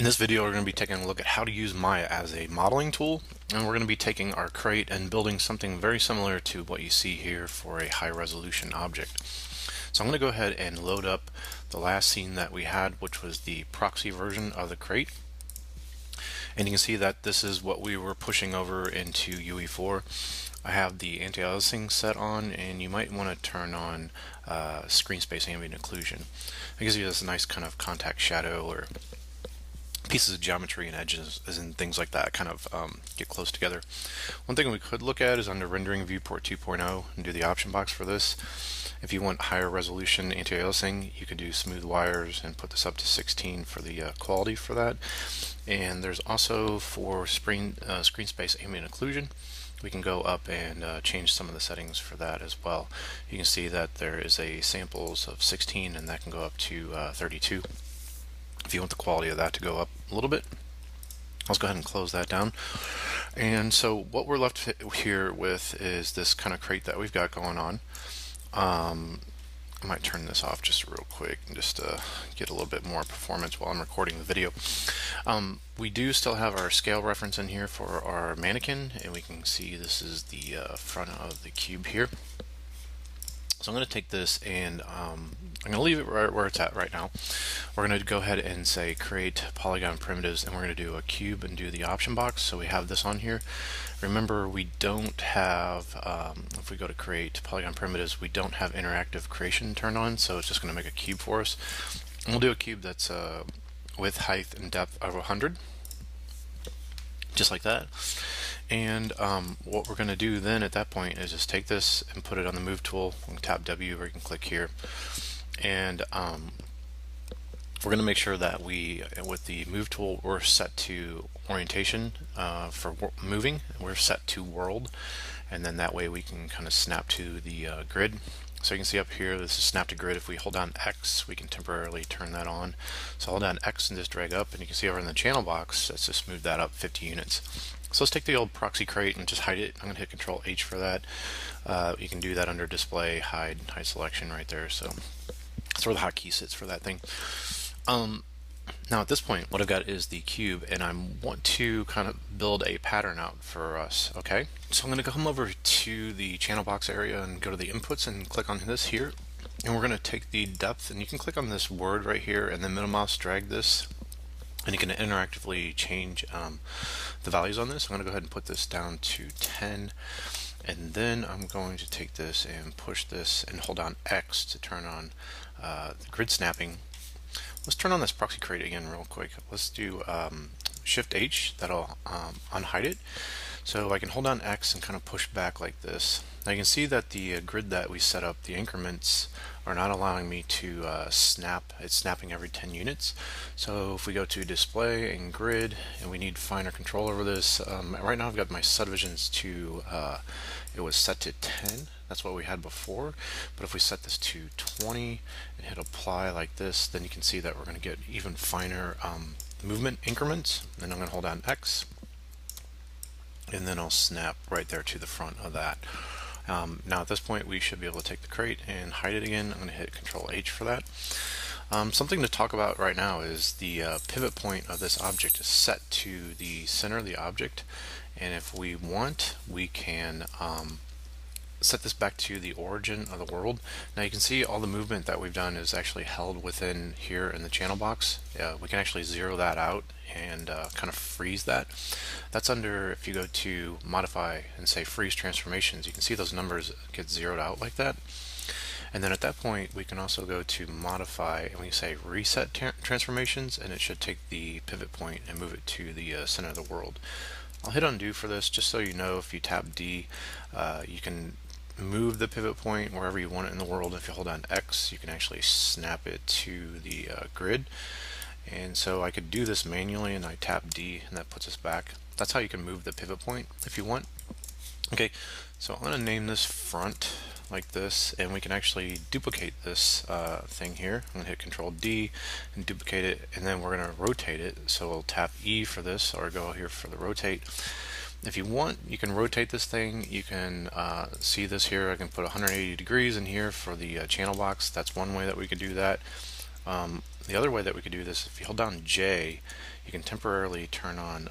In this video, we're going to be taking a look at how to use Maya as a modeling tool, and we're going to be taking our crate and building something very similar to what you see here for a high resolution object. So I'm going to go ahead and load up the last scene that we had, which was the proxy version of the crate. And you can see that this is what we were pushing over into UE4. I have the anti-aliasing set on, and you might want to turn on screen space ambient occlusion. It gives you this nice kind of contact shadow or pieces of geometry and edges and things like that kind of get close together. One thing we could look at is under rendering viewport 2.0 and do the option box for this. If you want higher resolution anti-aliasing, you can do smooth wires and put this up to 16 for the quality for that. And there's also for screen space ambient occlusion, we can go up and change some of the settings for that as well. You can see that there is a samples of 16 and that can go up to 32. If you want the quality of that to go up a little bit, let's go ahead and close that down. And so what we're left here with is this kind of crate that we've got going on. I might turn this off just real quick and just get a little bit more performance while I'm recording the video. We do still have our scale reference in here for our mannequin, and we can see this is the front of the cube here. So I'm going to take this and I'm going to leave it right where it's at right now. We're going to go ahead and say create polygon primitives, and we're going to do a cube and do the option box. So we have this on here. Remember, we don't have, if we go to create polygon primitives, we don't have interactive creation turned on, so it's just going to make a cube for us. And we'll do a cube that's width, height, and depth of 100, just like that. And what we're going to do then at that point is just take this and put it on the move tool. We can tap W, or you can click here, and we're going to make sure that we, with the move tool, we're set to orientation for moving. We're set to world, and then that way we can kind of snap to the grid. So you can see up here, this is snap to grid. If we hold down X, we can temporarily turn that on. So hold down X and just drag up, and you can see over in the channel box, let's just move that up 50 units. So let's take the old proxy crate and just hide it. I'm going to hit Control H for that. You can do that under display, hide selection right there. So that's where the hotkey sits for that thing. Now at this point, what I've got is the cube, and I want to kind of build a pattern out for us. Okay, so I'm going to come over to the channel box area and go to the inputs and click on this here, and we're going to take the depth, and you can click on this word right here and then middle mouse drag this, and you can interactively change the values on this. I'm going to go ahead and put this down to 10, and then I'm going to take this and push this and hold down X to turn on the grid snapping. Let's turn on this proxy crate again real quick. Let's do Shift H, that'll unhide it. So I can hold down X and kind of push back like this. Now you can see that the grid that we set up, the increments, are not allowing me to snap. It's snapping every 10 units. So if we go to display and grid, and we need finer control over this, right now I've got my subdivisions to, it was set to 10. That's what we had before. But if we set this to 20 and hit apply like this, then you can see that we're going to get even finer movement increments. And I'm going to hold down X, and then I'll snap right there to the front of that. Now at this point we should be able to take the crate and hide it again. I'm going to hit Control H for that. Something to talk about right now is the pivot point of this object is set to the center of the object, and if we want, we can set this back to the origin of the world. Now you can see all the movement that we've done is actually held within here in the channel box. We can actually zero that out and kind of freeze that. That's under, if you go to modify and say freeze transformations, you can see those numbers get zeroed out like that. And then at that point we can also go to modify and we say reset transformations, and it should take the pivot point and move it to the center of the world. I'll hit undo for this just so you know. If you tap D, you can move the pivot point wherever you want it in the world. If you hold down X, you can actually snap it to the grid. And so I could do this manually, and I tap D, and that puts us back. That's how you can move the pivot point if you want. Okay, so I'm going to name this front like this, and we can actually duplicate this thing here. I'm going to hit Control D and duplicate it, and then we're going to rotate it. So we'll tap E for this, or go here for the rotate. If you want, you can rotate this thing. You can see this here. I can put 180 degrees in here for the channel box. That's one way that we could do that. The other way that we could do this, if you hold down J, you can temporarily turn on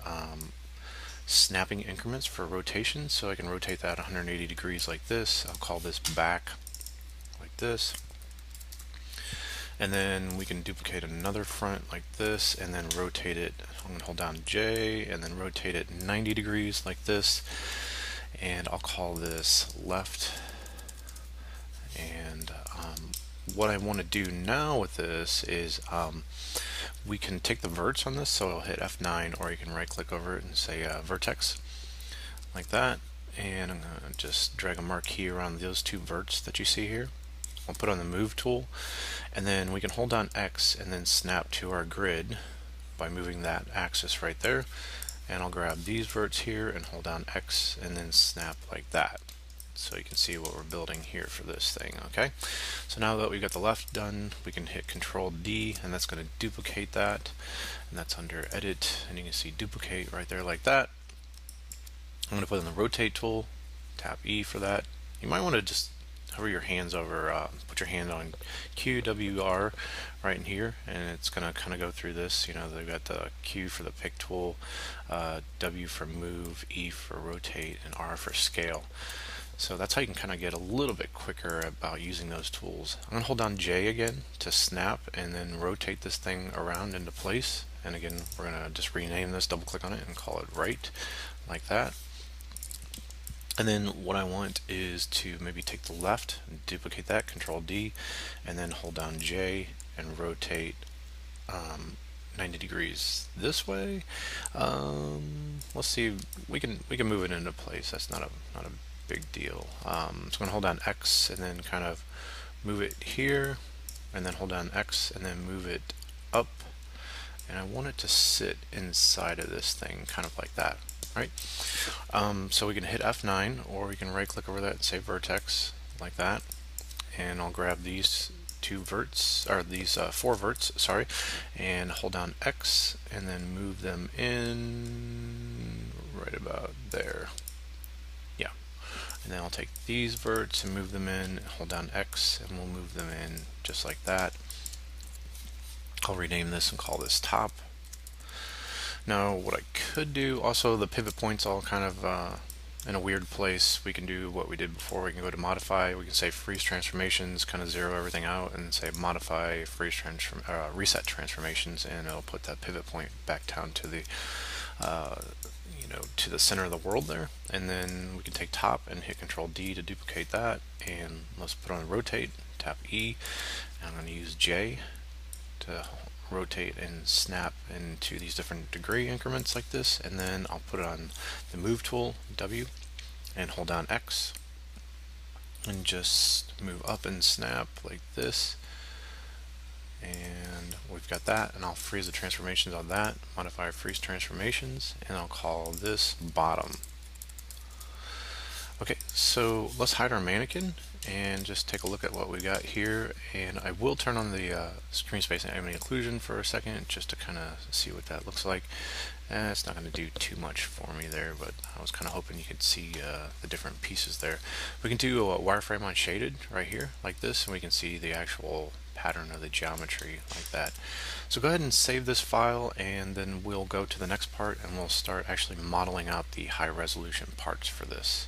snapping increments for rotation. So I can rotate that 180 degrees like this. I'll call this back like this. And then we can duplicate another front like this and then rotate it. I'm going to hold down J and then rotate it 90 degrees like this. And I'll call this left. And what I want to do now with this is we can take the verts on this, so I'll hit F9, or you can right click over it and say vertex like that, and I'm going to just drag a marquee around those two verts that you see here. I'll put on the move tool, and then we can hold down X and then snap to our grid by moving that axis right there, and I'll grab these verts here and hold down X and then snap like that. So you can see what we're building here for this thing. Okay, so now that we've got the left done, we can hit Control D, and that's going to duplicate that, and that's under Edit, and you can see duplicate right there like that. I'm going to put in the Rotate tool, tap E for that. You might want to just hover your hands over, put your hand on Q, W, R right in here, and it's going to kind of go through this. You know, they've got the Q for the pick tool, W for move, E for rotate, and R for scale. So that's how you can kind of get a little bit quicker about using those tools. I'm going to hold down J again to snap and then rotate this thing around into place. And again, we're going to just rename this, double click on it and call it right, like that. And then what I want is to maybe take the left and duplicate that, Control D, and then hold down J and rotate 90 degrees this way. Let's see, we can move it into place. That's not a big deal. So I'm going to hold down X and then kind of move it here, and then hold down X and then move it up, and I want it to sit inside of this thing, kind of like that, right? So we can hit F9, or we can right click over that and say vertex like that, and I'll grab these two verts, or these four verts, sorry, and hold down X and then move them in right about there. Yeah. And then I'll take these verts and move them in, hold down X, and we'll move them in just like that. I'll rename this and call this top. Now what I could do, also the pivot points all kind of in a weird place. We can do what we did before. We can go to modify, we can say freeze transformations, kind of zero everything out, and say modify freeze reset transformations, and it'll put that pivot point back down to the to the center of the world there. And then we can take top and hit Control D to duplicate that, and let's put on rotate, tap E, and I'm going to use J to rotate and snap into these different degree increments like this, and then I'll put it on the move tool, W, and hold down X and just move up and snap like this. And we've got that, and I'll freeze the transformations on that, modify freeze transformations, and I'll call this bottom. Okay, so let's hide our mannequin and just take a look at what we got here, and I will turn on the screen space and ambient occlusion for a second just to kind of see what that looks like. And it's not going to do too much for me there, but I was kind of hoping you could see the different pieces there. We can do a wireframe on shaded right here like this, and we can see the actual pattern of the geometry like that. So go ahead and save this file, and then we'll go to the next part and we'll start actually modeling out the high resolution parts for this.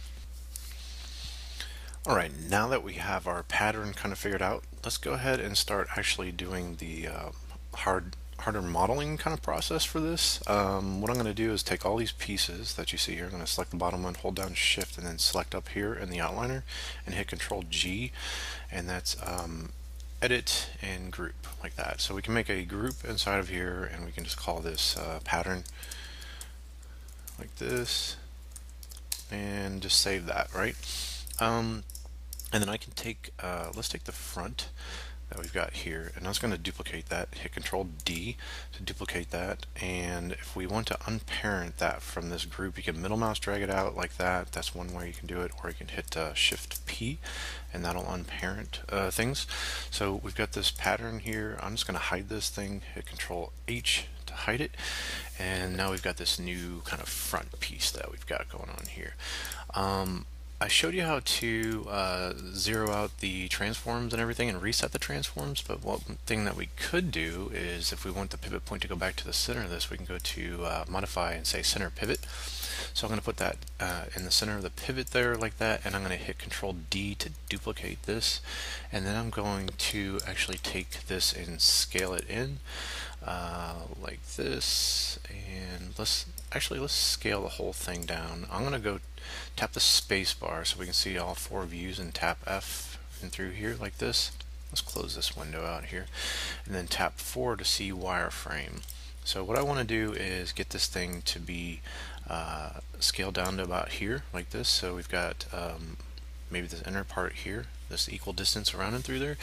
Alright, now that we have our pattern kind of figured out, let's go ahead and start actually doing the harder modeling kind of process for this. What I'm going to do is take all these pieces that you see here. I'm going to select the bottom one, hold down Shift, and then select up here in the outliner and hit Control G, and that's edit and group like that. So we can make a group inside of here, and we can just call this pattern like this, and just save that, right? And then I can take, let's take the front that we've got here, and I was going to duplicate that, hit Control D to duplicate that, and if we want to unparent that from this group, you can middle mouse drag it out like that. That's one way you can do it, or you can hit Shift P and that'll unparent things. So we've got this pattern here. I'm just going to hide this thing, hit Control H to hide it, and now we've got this new kind of front piece that we've got going on here. I showed you how to zero out the transforms and everything and reset the transforms, but one thing that we could do is if we want the pivot point to go back to the center of this, we can go to modify and say center pivot. So I'm going to put that in the center of the pivot there like that, and I'm going to hit Control D to duplicate this, and then I'm going to actually take this and scale it in like this, and let's scale the whole thing down. I'm going to go tap the space bar so we can see all 4 views and tap F and through here like this. Let's close this window out here, and then tap 4 to see wireframe. So what I want to do is get this thing to be scaled down to about here like this. So we've got maybe this inner part here, this equal distance around and through there,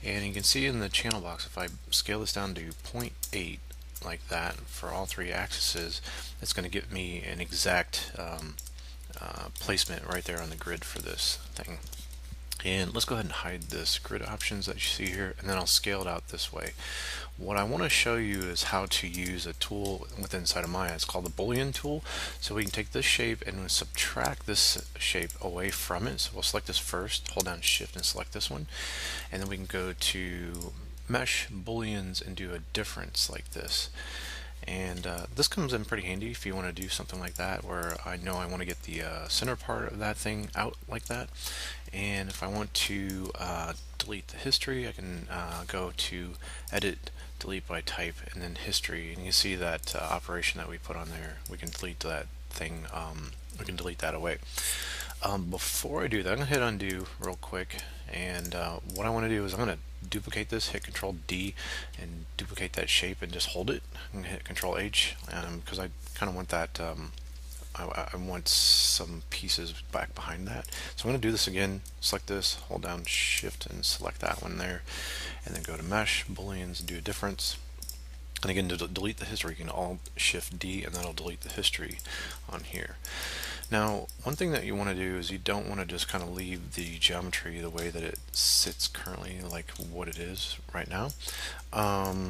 and you can see in the channel box if I scale this down to 0.8 like that for all 3 axes, it's going to give me an exact placement right there on the grid for this thing. And let's go ahead and hide this grid options that you see here, and then I'll scale it out this way. What I want to show you is how to use a tool within inside of Maya. It's called the Boolean Tool. So we can take this shape and we'll subtract this shape away from it. So we'll select this first, hold down Shift and select this one, and then we can go to Mesh, Booleans, and do a difference like this. And this comes in pretty handy if you want to do something like that, where I know I want to get the center part of that thing out like that. And if I want to delete the history, I can go to Edit, Delete by Type, and then History. And you see that operation that we put on there. We can delete that thing. We can delete that away. Before I do that, I'm going to hit undo real quick, and what I want to do is I'm going to duplicate this, hit Control D and duplicate that shape and just hold it. I'm going to hit Control H because I kind of want that, I want some pieces back behind that. So I'm going to do this again, select this, hold down Shift and select that one there, and then go to Mesh, Booleans, do a difference. And again, to delete the history, you can Alt Shift D, and that'll delete the history on here. Now, one thing that you want to do is you don't want to just kind of leave the geometry the way that it sits currently, like what it is right now.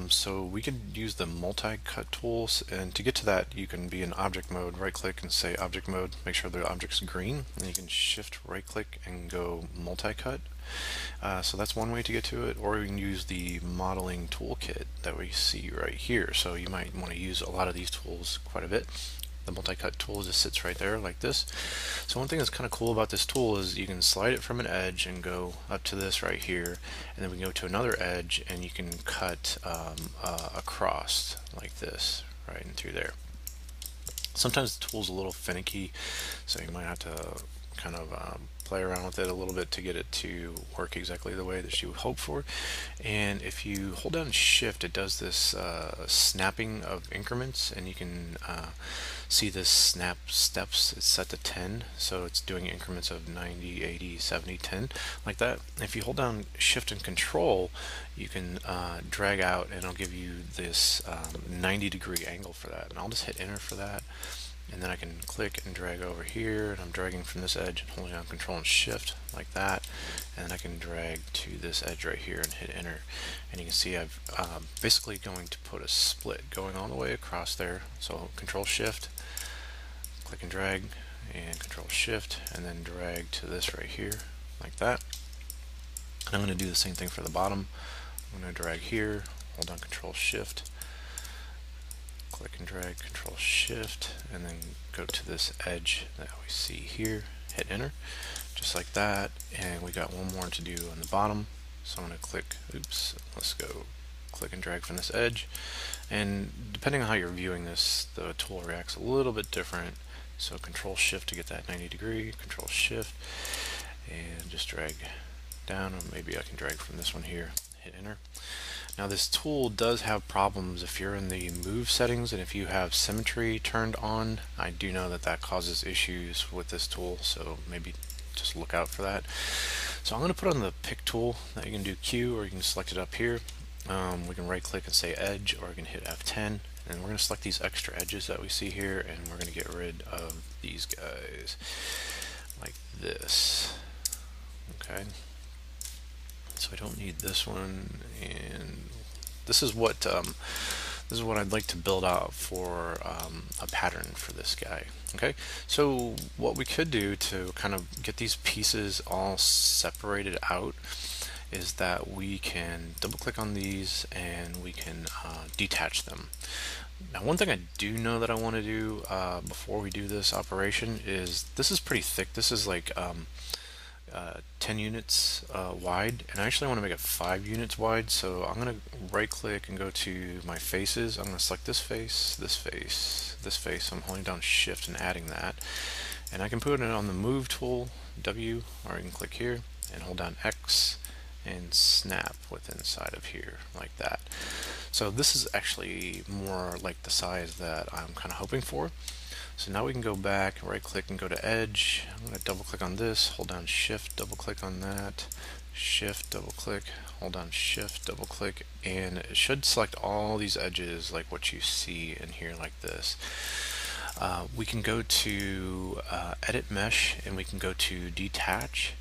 So we could use the multi-cut tools, and to get to that, you can be in object mode, right-click and say object mode, make sure the object's green, and you can shift right-click and go multi-cut. So that's one way to get to it, or you can use the modeling toolkit that we see right here. So you might want to use a lot of these tools quite a bit. The multi-cut tool just sits right there like this. So one thing that's kind of cool about this tool is you can slide it from an edge and go up to this right here, and then we can go to another edge and you can cut across like this, right in through there. Sometimes the tool's a little finicky, so you might have to kind of play around with it a little bit to get it to work exactly the way that you hope for. And if you hold down Shift, it does this snapping of increments, and you can see this snap steps. It's set to 10, so it's doing increments of 90, 80, 70, 10 like that. If you hold down Shift and Control, you can drag out, and it'll give you this 90-degree angle for that. And I'll just hit Enter for that. And then I can click and drag over here, and I'm dragging from this edge and holding down Control and Shift like that, and then I can drag to this edge right here and hit Enter, and you can see I've basically going to put a split going all the way across there. So Control Shift, click and drag, and Control Shift, and then drag to this right here like that. And I'm going to do the same thing for the bottom. I'm going to drag here, hold down Control Shift, click and drag, Control Shift, and then go to this edge that we see here, hit Enter, just like that. And we got one more to do on the bottom, so I'm going to click, let's go click and drag from this edge, and depending on how you're viewing this, the tool reacts a little bit different. So Control Shift to get that 90-degree, Control Shift, and just drag down, or maybe I can drag from this one here, hit Enter. Now this tool does have problems if you're in the move settings, and if you have symmetry turned on. I do know that that causes issues with this tool, so maybe just look out for that. So I'm going to put on the pick tool that you can do Q, or you can select it up here. We can right click and say edge, or you can hit F10, and we're going to select these extra edges that we see here, and we're going to get rid of these guys like this. Okay. So I don't need this one, and this is what this is what I'd like to build out for a pattern for this guy. Okay, so what we could do to kind of get these pieces all separated out is that we can double click on these and we can detach them. Now, one thing I do know that I want to do before we do this operation is this is pretty thick. This is like 10 units wide, and I actually want to make it 5 units wide. So I'm going to right click and go to my faces. I'm going to select this face, this face, this face. I'm holding down shift and adding that, and I can put it on the move tool, W, or I can click here and hold down X and snap with inside of here like that. So this is actually more like the size that I'm kind of hoping for. So now we can go back, right click and go to edge. I'm going to double click on this, hold down shift, double click on that, shift, double click, hold down shift, double click, and it should select all these edges like what you see in here like this. We can go to edit mesh and we can go to detach.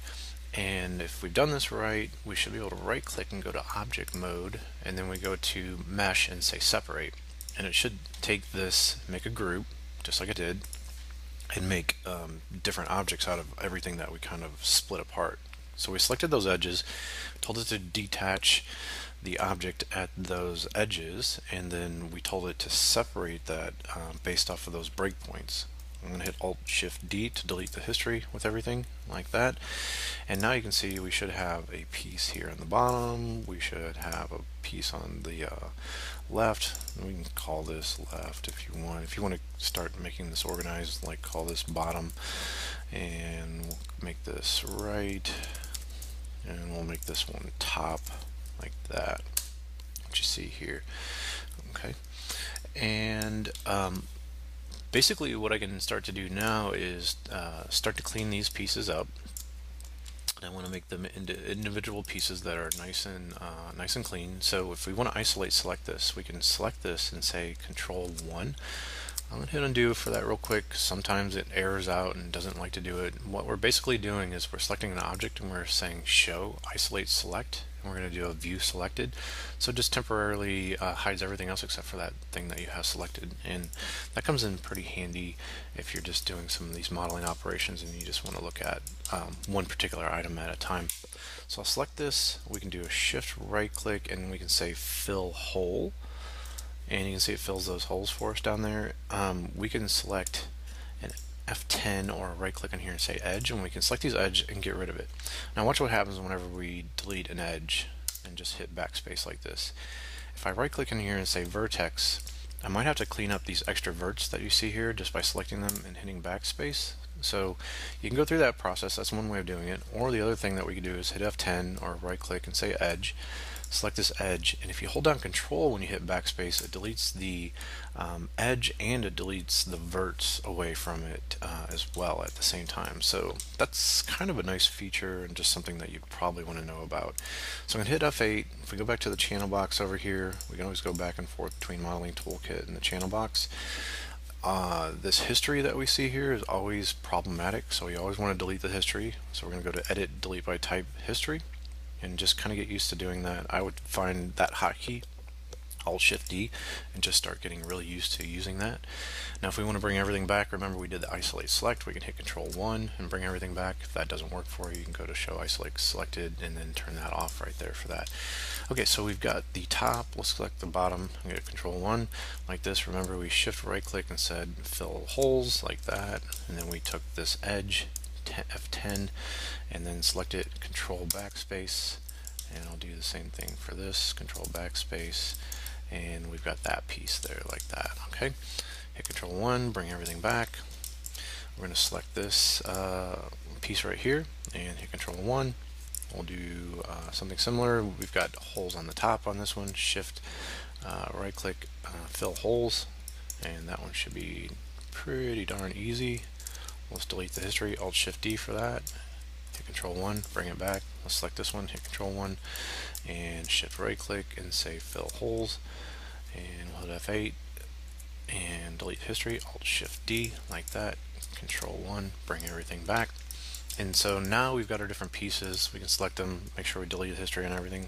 And if we've done this right, we should be able to right click and go to object mode, and then we go to mesh and say separate. And it should take this, make a group, just like it did, and make different objects out of everything that we kind of split apart. So we selected those edges, told it to detach the object at those edges, and then we told it to separate that based off of those breakpoints. I'm going to hit Alt-Shift-D to delete the history with everything like that. And now you can see we should have a piece here on the bottom. We should have a piece on the left. We can call this left if you want. If you want to start making this organized, like call this bottom, and we'll make this right, and we'll make this one top like that, what you see here. Okay, and basically what I can start to do now is start to clean these pieces up. I want to make them into individual pieces that are nice and clean. So if we want to isolate select this, we can select this and say Control 1. I'm going to hit undo for that real quick. Sometimes it errors out and doesn't like to do it. What we're basically doing is we're selecting an object and we're saying show isolate select, and we're going to do a view selected. So it just temporarily hides everything else except for that thing that you have selected, and that comes in pretty handy if you're just doing some of these modeling operations and you just want to look at one particular item at a time. So I'll select this. We can do a shift right click and we can say fill hole, and you can see it fills those holes for us down there. We can select an F10 or right click on here and say edge, and we can select these edge and get rid of it. Now watch what happens whenever we delete an edge and just hit backspace like this. If I right click in here and say vertex, I might have to clean up these extra verts that you see here just by selecting them and hitting backspace. So you can go through that process. That's one way of doing it. Or the other thing that we can do is hit F10 or right click and say edge, select this edge, and if you hold down control when you hit backspace, it deletes the edge and it deletes the verts away from it as well at the same time. So that's kind of a nice feature and just something that you probably want to know about. So I'm going to hit F8. If we go back to the channel box over here, we can always go back and forth between modeling toolkit and the channel box. This history that we see here is always problematic, so you always want to delete the history. So we're going to go to edit delete by type history and just kind of get used to doing that. I would find that hotkey, Alt-Shift-D, and just start getting really used to using that. Now if we want to bring everything back, remember we did the isolate select, we can hit Control 1 and bring everything back. If that doesn't work for you, you can go to show isolate selected and then turn that off right there for that. Okay, so we've got the top, let's select the bottom, I'm going to Control 1 like this. Remember we shift right click and said fill holes like that, and then we took this edge, F10, and then select it, Control backspace, and I'll do the same thing for this, Control backspace, and we've got that piece there like that. Okay, hit Control 1, bring everything back. We're going to select this piece right here and hit Control 1. We'll do something similar. We've got holes on the top on this one. Shift right click, fill holes, and that one should be pretty darn easy. Let's delete the history, Alt-Shift-D for that. Hit Control 1, bring it back. Let's select this one, hit Control 1, and shift right click and say fill holes, and we'll hit F8 and delete history, Alt-Shift-D like that. Control 1, bring everything back. And so now we've got our different pieces. We can select them, make sure we delete the history and everything.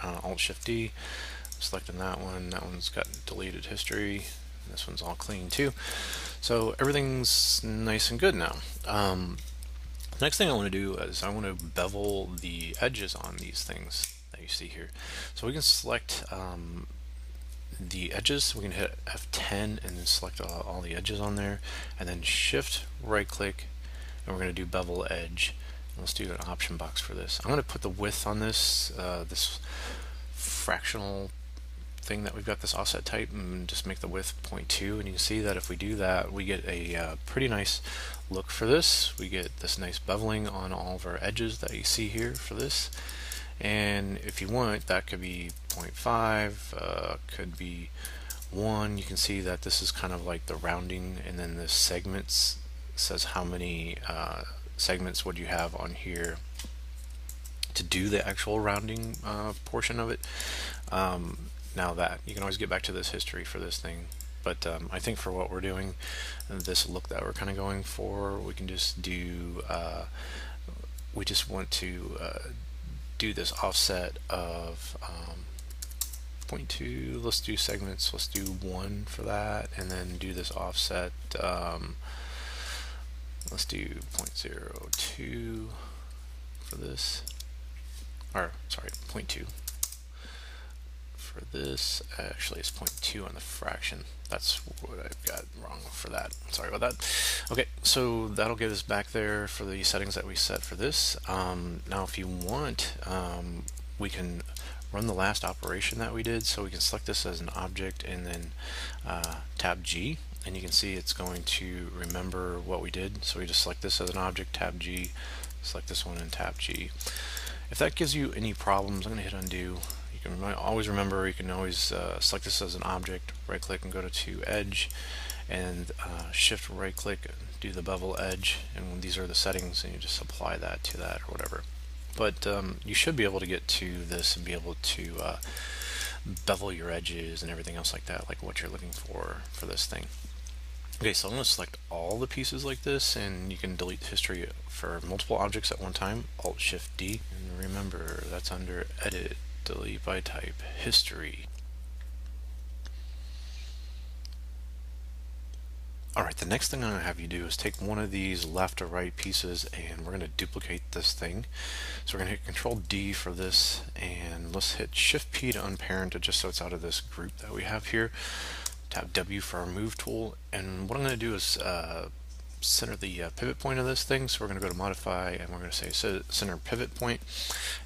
Alt-Shift-D, selecting that one's got deleted history, this one's all clean too. So everything's nice and good now. Next thing I want to do is I want to bevel the edges on these things that you see here. So we can select the edges. We can hit F10 and then select all the edges on there, and then shift right click, and we're going to do Bevel Edge. Let's do an option box for this. I'm going to put the width on this this fractional thing that we've got, this offset type, and just make the width 0.2, and you can see that if we do that, we get a pretty nice look for this. We get this nice beveling on all of our edges that you see here for this. And if you want, that could be 0.5, could be 1. You can see that this is kind of like the rounding, and then the segments says how many segments would you have on here to do the actual rounding portion of it. Now that you can always get back to this history for this thing, but I think for what we're doing, this look that we're kind of going for, we can just do we just want to do this offset of 0.2. Let's do segments, let's do 1 for that, and then do this offset, let's do 0.02 for this, or sorry, 0.2 for this. Actually it's 0.2 on the fraction. That's what I've got wrong for that. Sorry about that. Okay, so that'll get us back there for the settings that we set for this. Now if you want, we can run the last operation that we did. So we can select this as an object and then tab G, and you can see it's going to remember what we did. So we just select this as an object, tab G, select this one and tab G. If that gives you any problems, I'm going to hit undo. You can always remember, you can always select this as an object, right click and go to Edge, and shift right click, do the Bevel Edge, and these are the settings, and you just apply that to that or whatever. But you should be able to get to this and be able to bevel your edges and everything else like that, like what you're looking for this thing. Okay, so I'm going to select all the pieces like this, and you can delete history for multiple objects at one time, Alt-Shift-D, and remember that's under Edit, Delete by Type, History. Alright, the next thing I'm going to have you do is take one of these left to right pieces, and we're going to duplicate this thing. So we're going to hit Control D for this, and let's hit Shift P to unparent it just so it's out of this group that we have here. Tap W for our Move tool, and what I'm going to do is center the pivot point of this thing. So we're going to go to Modify, and we're going to say Center Pivot Point,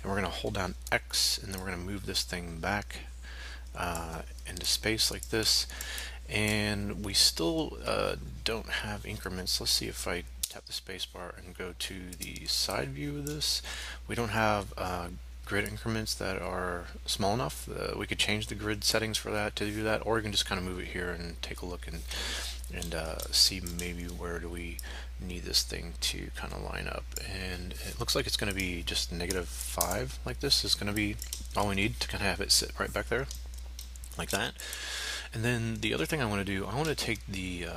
and we're going to hold down X, and then we're going to move this thing back into space like this. And we still don't have increments. Let's see if I tap the space bar and go to the side view of this. We don't have grid increments that are small enough. We could change the grid settings for that to do that, or you can just kind of move it here and take a look and see maybe where do we need this thing to kind of line up. And it looks like it's going to be just -5 like this is going to be all we need to kind of have it sit right back there like that. And then the other thing I want to do, I want to take the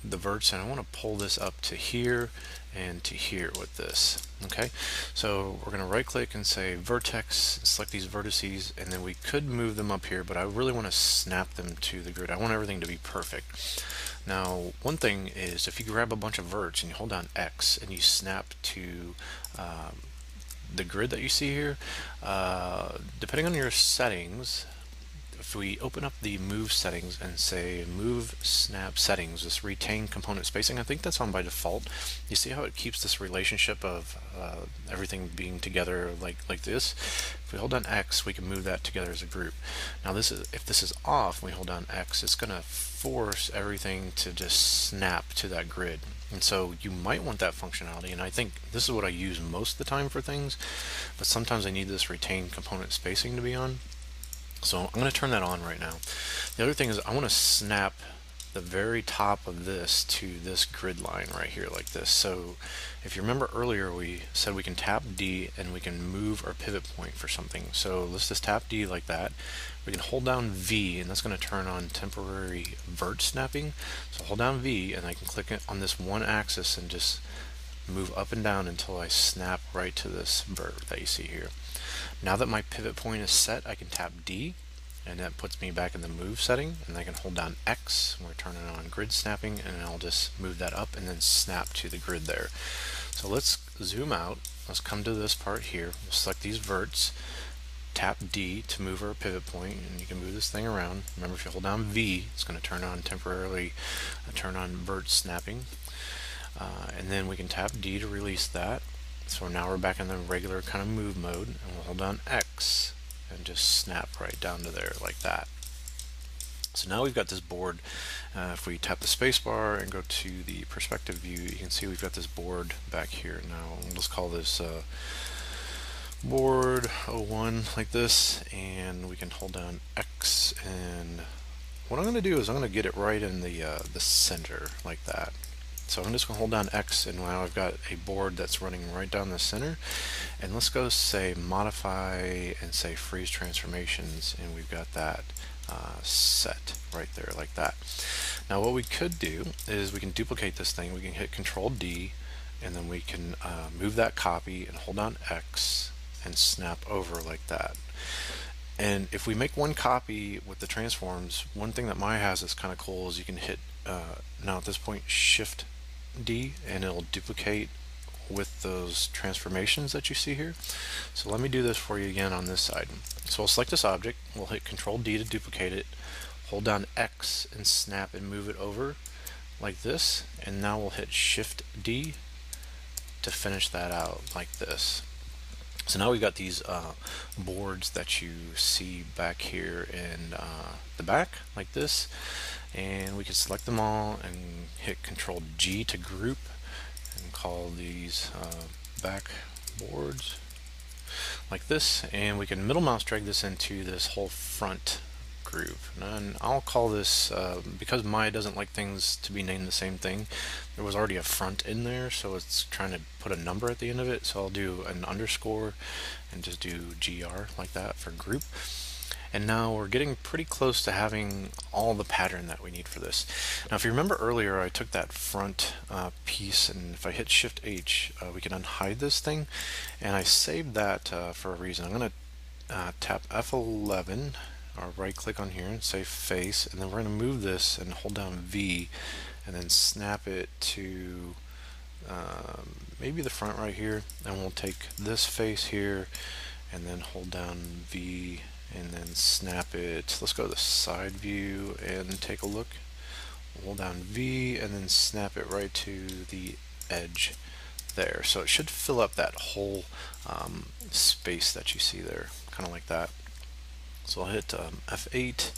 verts and I want to pull this up to here and to here with this. Okay, so we're going to right click and say vertex, select these vertices, and then we could move them up here, but I really want to snap them to the grid. I want everything to be perfect. Now one thing is, if you grab a bunch of verts and you hold down X and you snap to the grid that you see here, depending on your settings, if we open up the move settings and say move snap settings, this retain component spacing, I think that's on by default. You see how it keeps this relationship of everything being together like this? If we hold down X, we can move that together as a group. Now this is, if this is off, we hold down X, it's going to force everything to just snap to that grid. And so you might want that functionality, and I think this is what I use most of the time for things, but sometimes I need this retain component spacing to be on. So I'm going to turn that on right now. The other thing is I want to snap the very top of this to this grid line right here like this. So if you remember earlier, we said we can tap D and we can move our pivot point for something. So let's just tap D like that. We can hold down V, and that's going to turn on temporary vert snapping. So hold down V, and I can click it on this one axis and just move up and down until I snap right to this vert that you see here. Now that my pivot point is set, I can tap D, and that puts me back in the move setting, and I can hold down X, and we're turning on grid snapping, and I'll just move that up and then snap to the grid there. So let's zoom out. Let's come to this part here. We'll select these verts, tap D to move our pivot point, and you can move this thing around. Remember, if you hold down V, it's going to turn on temporarily, turn on vert snapping, and then we can tap D to release that. So now we're back in the regular kind of move mode, and we'll hold down X and just snap right down to there like that. So now we've got this board. If we tap the space bar and go to the perspective view, you can see we've got this board back here. Now let's call this board 01 like this, and we can hold down X, and what I'm going to do is I'm going to get it right in the center like that. So I'm just going to hold down X, and now I've got a board that's running right down the center. And let's go say modify and say freeze transformations, and we've got that set right there like that. Now what we could do is we can duplicate this thing. We can hit Control D, and then we can move that copy and hold down X and snap over like that. And if we make one copy with the transforms, one thing that Maya has that's kind of cool is you can hit now at this point Shift D, and it'll duplicate with those transformations that you see here. So let me do this for you again on this side. So we'll select this object, we'll hit Control D to duplicate it, hold down X and snap and move it over like this, and now we'll hit Shift D to finish that out like this. So now we've got these boards that you see back here in the back like this, and we can select them all and hit Control G to group and call these back boards like this, and we can middle mouse drag this into this whole front groove. And I'll call this, because Maya doesn't like things to be named the same thing, there was already a front in there, so it's trying to put a number at the end of it, so I'll do an underscore and just do GR like that for group. And now we're getting pretty close to having all the pattern that we need for this. Now if you remember earlier, I took that front piece, and if I hit Shift H, we can unhide this thing, and I saved that for a reason. I'm going to tap F11, or right click on here and say face, and then we're going to move this and hold down V and then snap it to maybe the front right here, and we'll take this face here and then hold down V and then snap it. Let's go to the side view and take a look. Hold down V and then snap it right to the edge there. So it should fill up that whole space that you see there, kind of like that. So I'll hit F8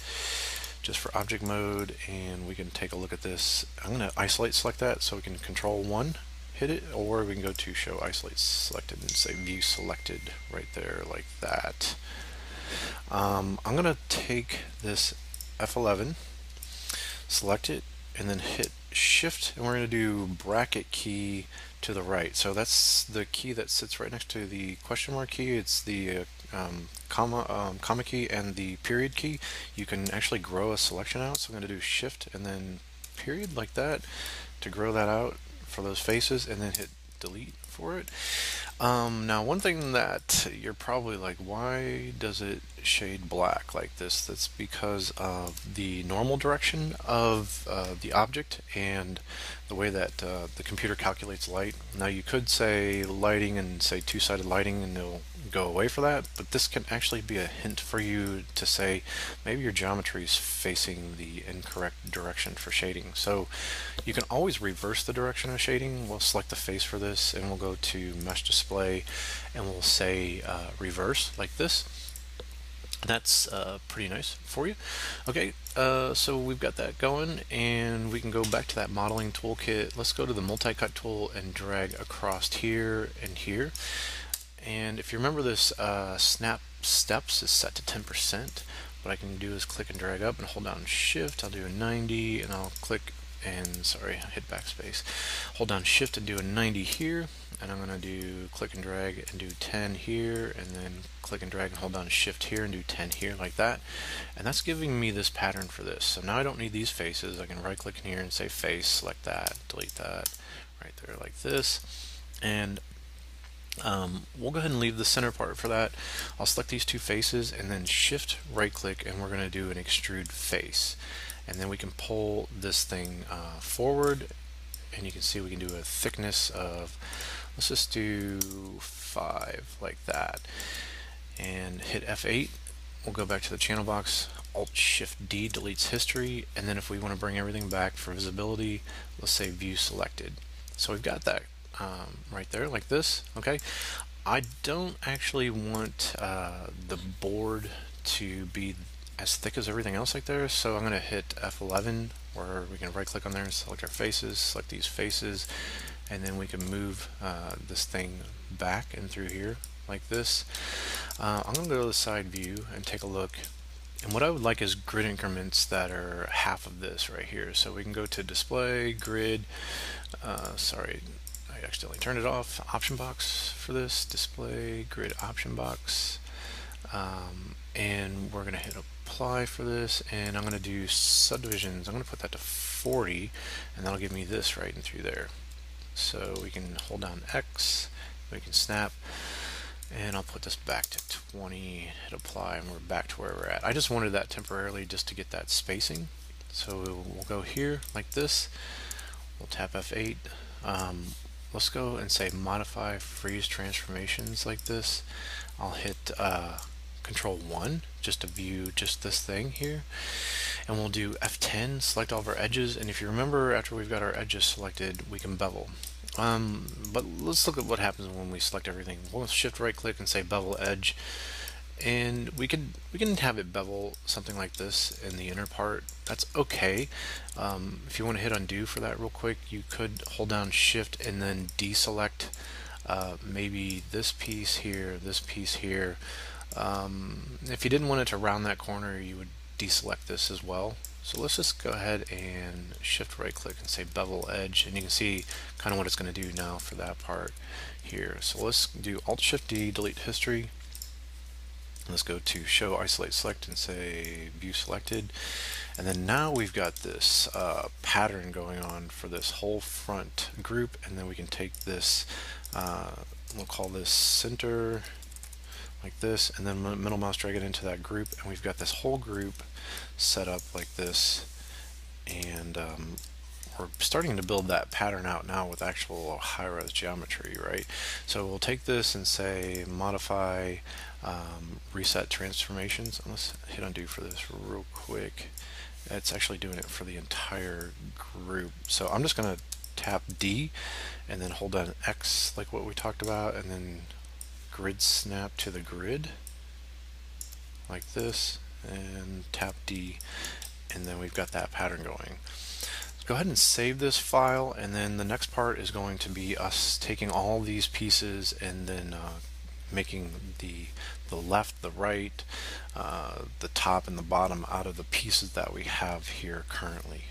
just for object mode, and we can take a look at this. I'm going to isolate select that, so we can Control 1 hit it, or we can go to show isolate selected and say view selected right there like that. I'm going to take this F11, select it, and then hit Shift, and we're going to do bracket key to the right. So that's the key that sits right next to the question mark key. It's the comma key and the period key. You can actually grow a selection out, so I'm going to do Shift and then period like that to grow that out for those faces, and then hit delete for it. Now one thing that you're probably like, why does it shade black like this? That's because of the normal direction of the object and the way that the computer calculates light. Now you could say lighting and say two-sided lighting, and it'll go away for that, but this can actually be a hint for you to say maybe your geometry is facing the incorrect direction for shading. So you can always reverse the direction of shading. We'll select the face for this, and we'll go to mesh display, and we'll say reverse like this. That's pretty nice for you. Okay, so we've got that going, and we can go back to that modeling toolkit. Let's go to the multi-cut tool and drag across here and here. And if you remember, this snap steps is set to 10%. What I can do is click and drag up and hold down Shift. I'll do a 90, and I'll click and, sorry, hit backspace. Hold down Shift and do a 90 here, and I'm going to do click and drag and do 10 here, and then click and drag and hold down Shift here and do 10 here like that. And that's giving me this pattern for this. So now I don't need these faces. I can right click in here and say face, select that, delete that right there like this. And We'll go ahead and leave the center part for that. I'll select these two faces and then shift right click, and we're going to do an extrude face, and then we can pull this thing forward, and you can see we can do a thickness of, let's just do 5 like that, and hit F8. We'll go back to the channel box. Alt Shift D deletes history, and then if we want to bring everything back for visibility, let's say view selected. So we've got that right there like this. Okay, I don't actually want the board to be as thick as everything else like there, so I'm going to hit F11, where we can right click on there and select our faces, select these faces, and then we can move this thing back and through here like this. I'm going to go to the side view and take a look, and what I would like is grid increments that are half of this right here. So we can go to display, grid, sorry, I accidentally turned it off, option box for this, display, grid option box, and we're going to hit apply for this, and I'm going to do subdivisions. I'm going to put that to 40, and that'll give me this right in through there. So we can hold down X, we can snap, and I'll put this back to 20, hit apply, and we're back to where we're at. I just wanted that temporarily just to get that spacing. So we'll go here like this, we'll tap F8, let's go and say modify freeze transformations like this. I'll hit Control 1 just to view just this thing here, and we'll do F10, select all of our edges, and if you remember, after we've got our edges selected, we can bevel. But let's look at what happens when we select everything. We'll shift right click and say Bevel Edge, and we can have it bevel something like this in the inner part. That's okay. If you want to hit undo for that real quick, you could hold down shift and then deselect maybe this piece here, this piece here. If you didn't want it to round that corner, you would deselect this as well. So let's just go ahead and shift right click and say Bevel Edge, and you can see kind of what it's going to do now for that part here. So let's do Alt Shift D, delete history. Let's go to show isolate select and say view selected, and then now we've got this pattern going on for this whole front group, and then we can take this, we'll call this center like this, and then middle mouse drag it into that group, and we've got this whole group set up like this, and we're starting to build that pattern out now with actual high-res geometry, right? So we'll take this and say modify reset transformations, and let's hit undo for this real quick. It's actually doing it for the entire group, so I'm just going to tap D and then hold down X like what we talked about, and then grid snap to the grid like this, and tap D, and then we've got that pattern going. Go ahead and save this file, and then the next part is going to be us taking all these pieces and then making the left, the right, the top, and the bottom out of the pieces that we have here currently.